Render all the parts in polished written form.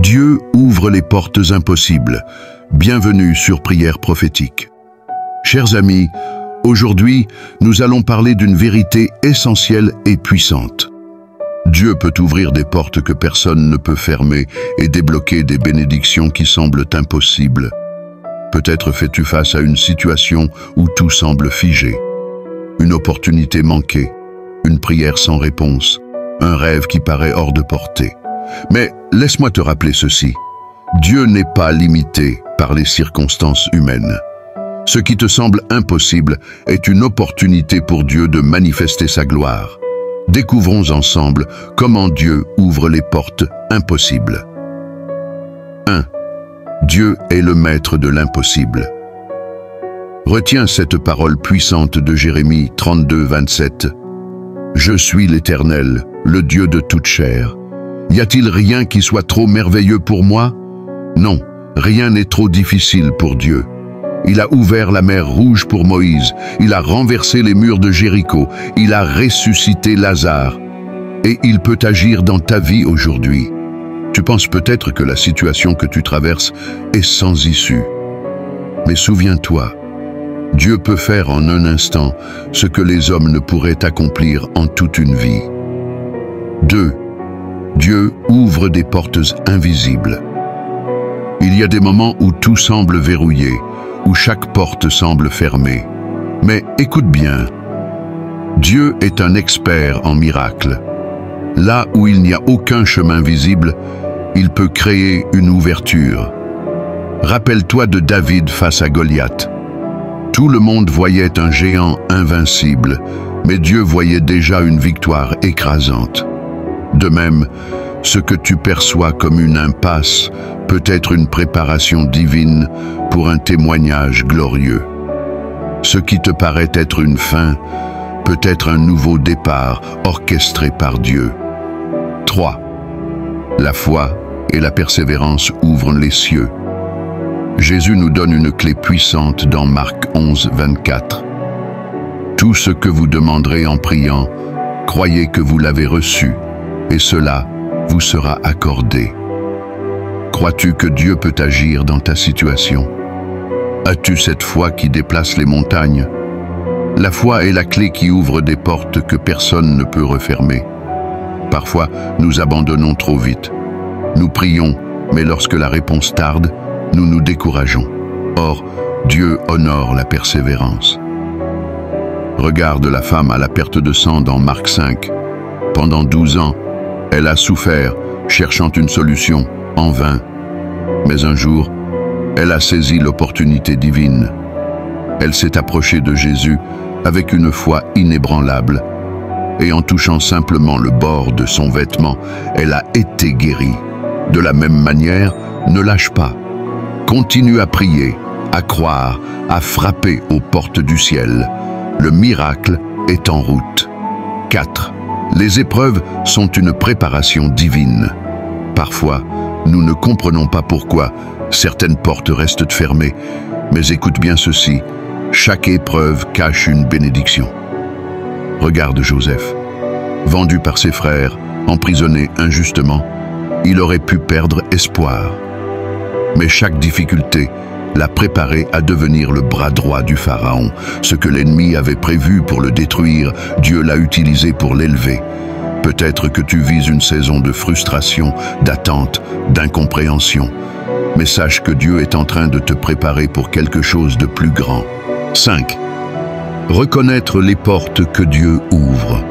Dieu ouvre les portes impossibles. Bienvenue sur Prière prophétique. Chers amis, aujourd'hui, nous allons parler d'une vérité essentielle et puissante. Dieu peut ouvrir des portes que personne ne peut fermer et débloquer des bénédictions qui semblent impossibles. Peut-être fais-tu face à une situation où tout semble figé. Une opportunité manquée, une prière sans réponse, un rêve qui paraît hors de portée. Mais laisse-moi te rappeler ceci. Dieu n'est pas limité par les circonstances humaines. Ce qui te semble impossible est une opportunité pour Dieu de manifester sa gloire. Découvrons ensemble comment Dieu ouvre les portes impossibles. 1. Dieu est le maître de l'impossible. Retiens cette parole puissante de Jérémie 32, 27. « Je suis l'Éternel, le Dieu de toute chair. Y a-t-il rien qui soit trop merveilleux pour moi? Non, rien n'est trop difficile pour Dieu. Il a ouvert la mer Rouge pour Moïse, il a renversé les murs de Jéricho, il a ressuscité Lazare. Et il peut agir dans ta vie aujourd'hui. Tu penses peut-être que la situation que tu traverses est sans issue. Mais souviens-toi, Dieu peut faire en un instant ce que les hommes ne pourraient accomplir en toute une vie. 2. Dieu ouvre des portes invisibles. Il y a des moments où tout semble verrouillé, où chaque porte semble fermée. Mais écoute bien, Dieu est un expert en miracles. Là où il n'y a aucun chemin visible, il peut créer une ouverture. Rappelle-toi de David face à Goliath. Tout le monde voyait un géant invincible, mais Dieu voyait déjà une victoire écrasante. De même, ce que tu perçois comme une impasse peut être une préparation divine pour un témoignage glorieux. Ce qui te paraît être une fin peut être un nouveau départ orchestré par Dieu. 3. La foi et la persévérance ouvrent les cieux. Jésus nous donne une clé puissante dans Marc 11, 24. « Tout ce que vous demanderez en priant, croyez que vous l'avez reçu, et cela vous sera accordé. » Crois-tu que Dieu peut agir dans ta situation? As-tu cette foi qui déplace les montagnes? La foi est la clé qui ouvre des portes que personne ne peut refermer. Parfois, nous abandonnons trop vite. Nous prions, mais lorsque la réponse tarde, nous nous décourageons. Or, Dieu honore la persévérance. Regarde la femme à la perte de sang dans Marc 5. Pendant 12 ans, elle a souffert, cherchant une solution, en vain. Mais un jour, elle a saisi l'opportunité divine. Elle s'est approchée de Jésus avec une foi inébranlable. Et en touchant simplement le bord de son vêtement, elle a été guérie. De la même manière, ne lâche pas. Continue à prier, à croire, à frapper aux portes du ciel. Le miracle est en route. 4. Les épreuves sont une préparation divine. Parfois, nous ne comprenons pas pourquoi certaines portes restent fermées, mais écoute bien ceci, chaque épreuve cache une bénédiction. Regarde Joseph. Vendu par ses frères, emprisonné injustement, il aurait pu perdre espoir. Mais chaque difficulté l'a préparé à devenir le bras droit du Pharaon. Ce que l'ennemi avait prévu pour le détruire, Dieu l'a utilisé pour l'élever. Peut-être que tu vis une saison de frustration, d'attente, d'incompréhension. Mais sache que Dieu est en train de te préparer pour quelque chose de plus grand. 5. Reconnaître les portes que Dieu ouvre.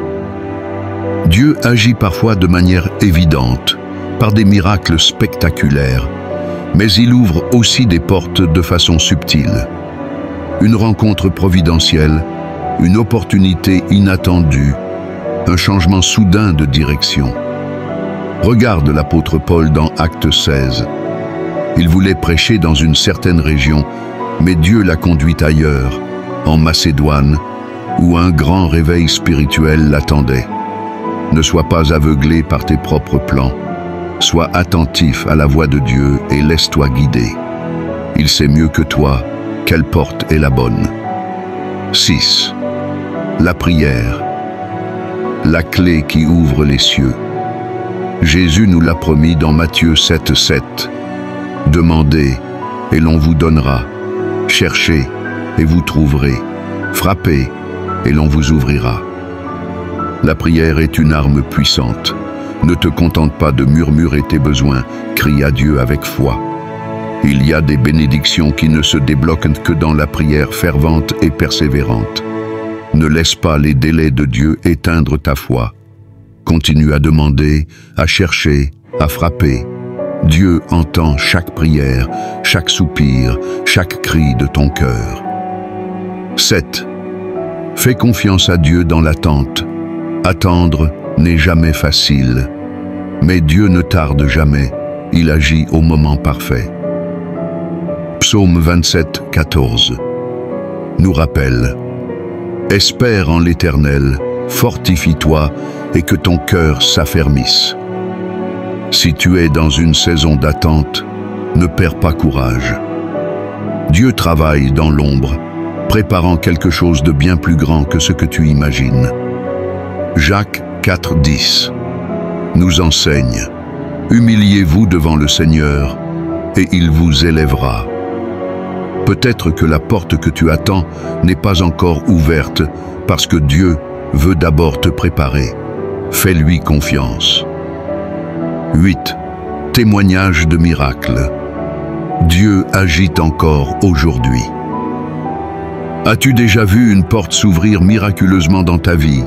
Dieu agit parfois de manière évidente, par des miracles spectaculaires, mais il ouvre aussi des portes de façon subtile. Une rencontre providentielle, une opportunité inattendue, un changement soudain de direction. Regarde l'apôtre Paul dans Actes 16. Il voulait prêcher dans une certaine région, mais Dieu l'a conduit ailleurs, en Macédoine, où un grand réveil spirituel l'attendait. Ne sois pas aveuglé par tes propres plans. Sois attentif à la voix de Dieu et laisse-toi guider. Il sait mieux que toi quelle porte est la bonne. 6. La prière. La clé qui ouvre les cieux. Jésus nous l'a promis dans Matthieu 7,7. Demandez et l'on vous donnera. Cherchez et vous trouverez. Frappez et l'on vous ouvrira. La prière est une arme puissante. Ne te contente pas de murmurer tes besoins, crie à Dieu avec foi. Il y a des bénédictions qui ne se débloquent que dans la prière fervente et persévérante. Ne laisse pas les délais de Dieu éteindre ta foi. Continue à demander, à chercher, à frapper. Dieu entend chaque prière, chaque soupir, chaque cri de ton cœur. 7. Fais confiance à Dieu dans l'attente. Attendre n'est jamais facile. Mais Dieu ne tarde jamais, il agit au moment parfait. Psaume 27, 14 nous rappelle: espère en l'Éternel, fortifie-toi et que ton cœur s'affermisse. Si tu es dans une saison d'attente, ne perds pas courage. Dieu travaille dans l'ombre, préparant quelque chose de bien plus grand que ce que tu imagines. Jacques 4,10 nous enseigne: humiliez-vous devant le Seigneur et il vous élèvera. Peut-être que la porte que tu attends n'est pas encore ouverte parce que Dieu veut d'abord te préparer. Fais-lui confiance. 8. Témoignage de miracle. Dieu agit encore aujourd'hui. As-tu déjà vu une porte s'ouvrir miraculeusement dans ta vie?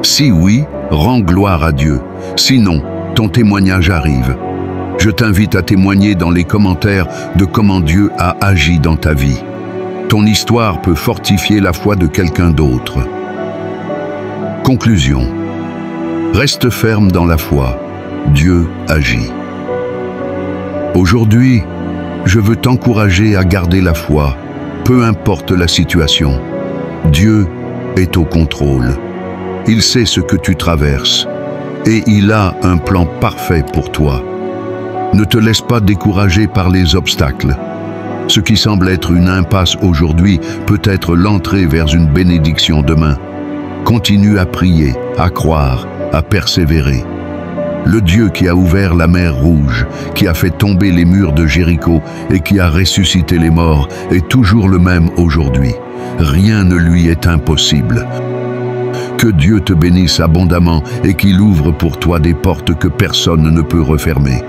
Si oui, rends gloire à Dieu. Sinon, ton témoignage arrive. Je t'invite à témoigner dans les commentaires de comment Dieu a agi dans ta vie. Ton histoire peut fortifier la foi de quelqu'un d'autre. Conclusion. Reste ferme dans la foi. Dieu agit. Aujourd'hui, je veux t'encourager à garder la foi, peu importe la situation. Dieu est au contrôle. Il sait ce que tu traverses et il a un plan parfait pour toi. Ne te laisse pas décourager par les obstacles. Ce qui semble être une impasse aujourd'hui peut être l'entrée vers une bénédiction demain. Continue à prier, à croire, à persévérer. Le Dieu qui a ouvert la mer Rouge, qui a fait tomber les murs de Jéricho et qui a ressuscité les morts est toujours le même aujourd'hui. Rien ne lui est impossible. Que Dieu te bénisse abondamment et qu'il ouvre pour toi des portes que personne ne peut refermer.